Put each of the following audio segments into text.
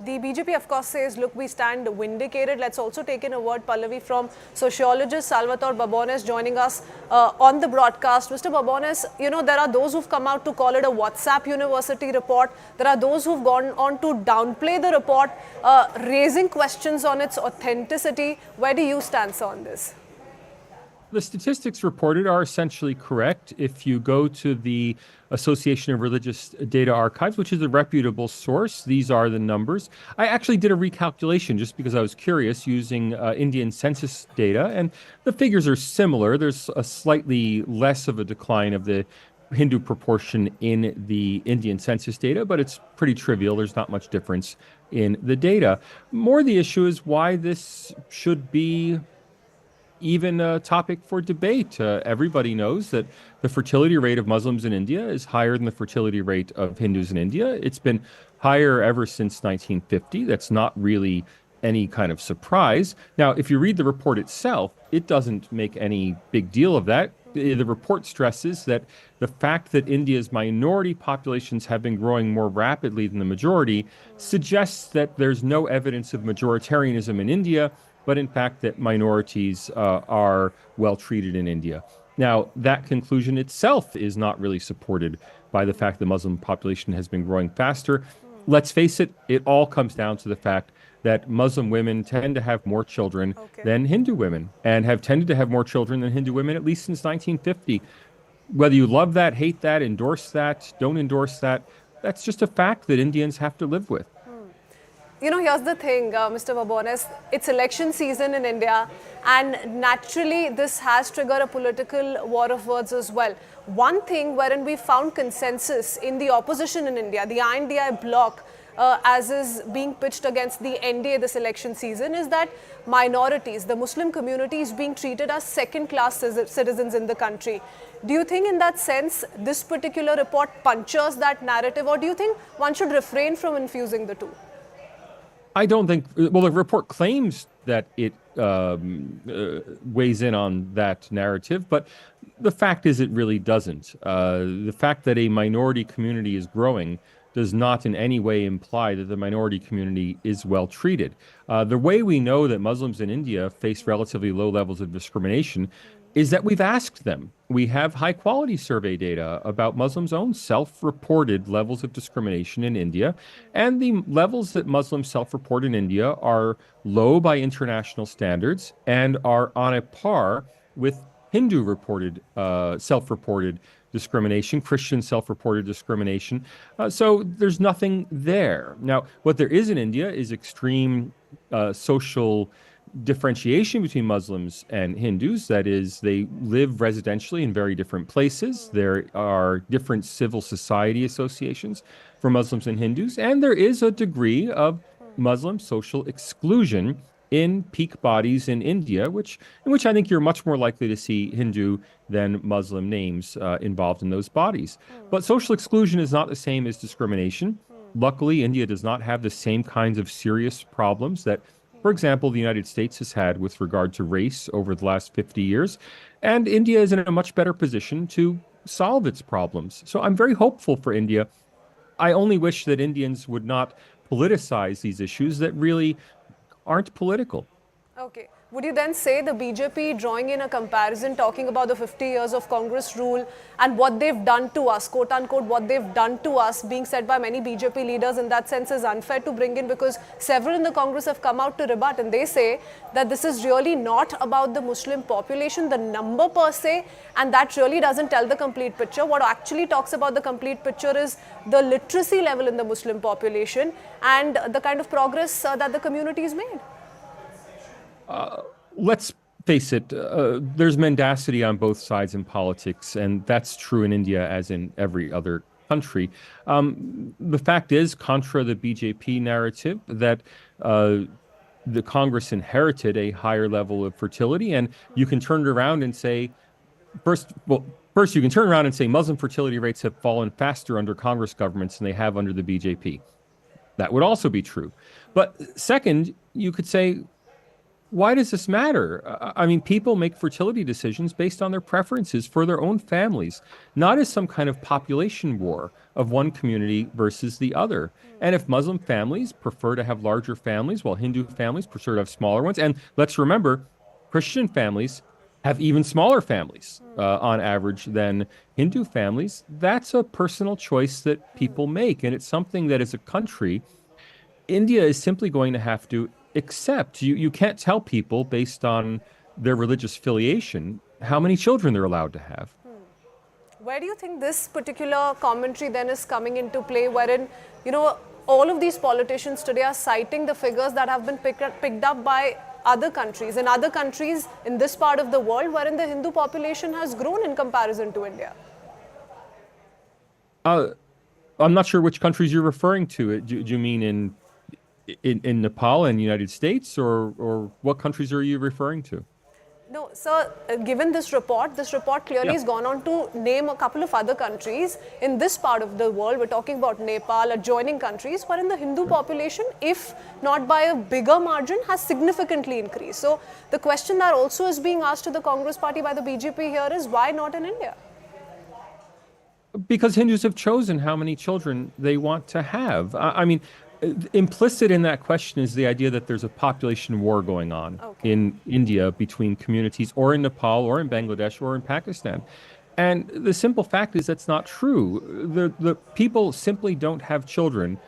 The BJP, of course, says, look, we stand vindicated. Let's also take in a word, Pallavi, from sociologist Salvatore Babones joining us on the broadcast. Mr. Babones, you know, there are those who've come out to call it a WhatsApp University report. There are those who've gone on to downplay the report, raising questions on its authenticity. Where do you stand on this? The statistics reported are essentially correct. If you go to the Association of Religious Data Archives, which is a reputable source, these are the numbers. I actually did a recalculation just because I was curious using Indian census data, and the figures are similar. There's a slightly less of a decline of the Hindu proportion in the Indian census data, but it's pretty trivial. There's not much difference in the data. More the issue is why this should be even a topic for debate. Everybody knows that the fertility rate of Muslims in India is higher than the fertility rate of Hindus in India. It's been higher ever since 1950. That's not really any kind of surprise. Now, if you read the report itself, it doesn't make any big deal of that. The report stresses that the fact that India's minority populations have been growing more rapidly than the majority suggests that there's no evidence of majoritarianism in India, but in fact that minorities are well treated in India. Now, that conclusion itself is not really supported by the fact the Muslim population has been growing faster. Let's face it, it all comes down to the fact that Muslim women tend to have more children than Hindu women, and have tended to have more children than Hindu women at least since 1950. Whether you love that, hate that, endorse that, don't endorse that, that's just a fact that Indians have to live with. You know, here's the thing, Mr. Babones, it's election season in India, and naturally this has triggered a political war of words as well. One thing wherein we found consensus in the opposition in India, the INDI bloc, as is being pitched against the NDA this election season, is that minorities, the Muslim community, is being treated as second-class citizens in the country. Do you think in that sense this particular report punctures that narrative, or do you think one should refrain from infusing the two? I don't think, well, the report claims that it weighs in on that narrative, but the fact is it really doesn't. The fact that a minority community is growing does not in any way imply that the minority community is well treated. The way we know that Muslims in India face relatively low levels of discrimination is that we've asked them. We have high-quality survey data about Muslims' own self-reported levels of discrimination in India, and the levels that Muslims self-report in India are low by international standards and are on a par with Hindu-reported, self-reported discrimination, Christian self-reported discrimination. So there's nothing there. Now, what there is in India is extreme social differentiation between Muslims and Hindus. That is, they live residentially in very different places. There are different civil society associations for Muslims and Hindus, and there is a degree of Muslim social exclusion in peak bodies in India, in which I think you're much more likely to see Hindu than Muslim names involved in those bodies. But social exclusion is not the same as discrimination. Luckily, India does not have the same kinds of serious problems that, for example, the United States has had with regard to race over the last 50 years, and India is in a much better position to solve its problems. So I'm very hopeful for India. I only wish that Indians would not politicize these issues that really aren't political. Okay. Would you then say the BJP drawing in a comparison, talking about the 50 years of Congress rule and what they've done to us, quote unquote, what they've done to us, being said by many BJP leaders in that sense is unfair to bring in, because several in the Congress have come out to rebut, and they say that this is really not about the Muslim population, the number per se, and that really doesn't tell the complete picture. What actually talks about the complete picture is the literacy level in the Muslim population and the kind of progress that the community has made. Let's face it, there's mendacity on both sides in politics, and that's true in India as in every other country. The fact is, contra the BJP narrative, that the Congress inherited a higher level of fertility, and you can turn it around and say, first you can turn around and say Muslim fertility rates have fallen faster under Congress governments than they have under the BJP. That would also be true. But second, you could say, Why does this matter? I mean, people make fertility decisions based on their preferences for their own families, not as some kind of population war of one community versus the other. And if Muslim families prefer to have larger families, while Hindu families prefer to have smaller ones, and let's remember, Christian families have even smaller families on average than Hindu families, that's a personal choice that people make. And it's something that as a country, India is simply going to have to accept. You can't tell people based on their religious affiliation how many children they're allowed to have. Where do you think this particular commentary then is coming into play, wherein, all of these politicians today are citing the figures that have been picked up by other countries, in other countries in this part of the world, wherein the Hindu population has grown in comparison to India? I'm not sure which countries you're referring to. Do you mean in Nepal and United States, or what countries are you referring to? No, sir, given this report clearly has gone on to name a couple of other countries in this part of the world. We're talking about Nepal, adjoining countries, wherein the Hindu population, if not by a bigger margin, has significantly increased. So the question that also is being asked to the Congress party by the BJP here is, why not in India? Because Hindus have chosen how many children they want to have. I mean, implicit in that question is the idea that there's a population war going on in India between communities, or in Nepal, or in Bangladesh, or in Pakistan. And the simple fact is that's not true. The people simply don't have children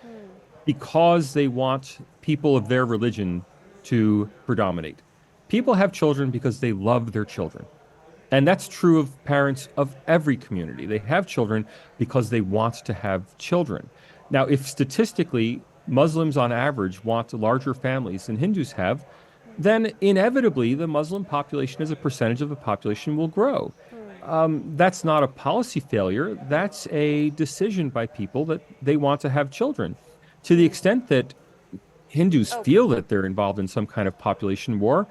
because they want people of their religion to predominate. People have children because they love their children. And that's true of parents of every community. They have children because they want to have children. Now, if statistically Muslims on average want larger families than Hindus have, then inevitably the Muslim population as a percentage of the population will grow. That's not a policy failure. That's a decision by people that they want to have children. To the extent that Hindus feel that they're involved in some kind of population war,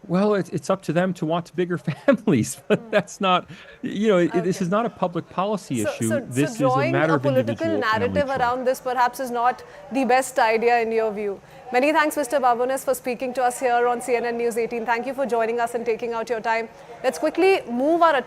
well, it's up to them to want bigger families, but that's not, this is not a public policy issue. This is a matter of individual family choice. Drawing a political narrative around this perhaps is not the best idea in your view. Many thanks, Mr. Babones, for speaking to us here on CNN News 18. Thank you for joining us and taking out your time. Let's quickly move our attention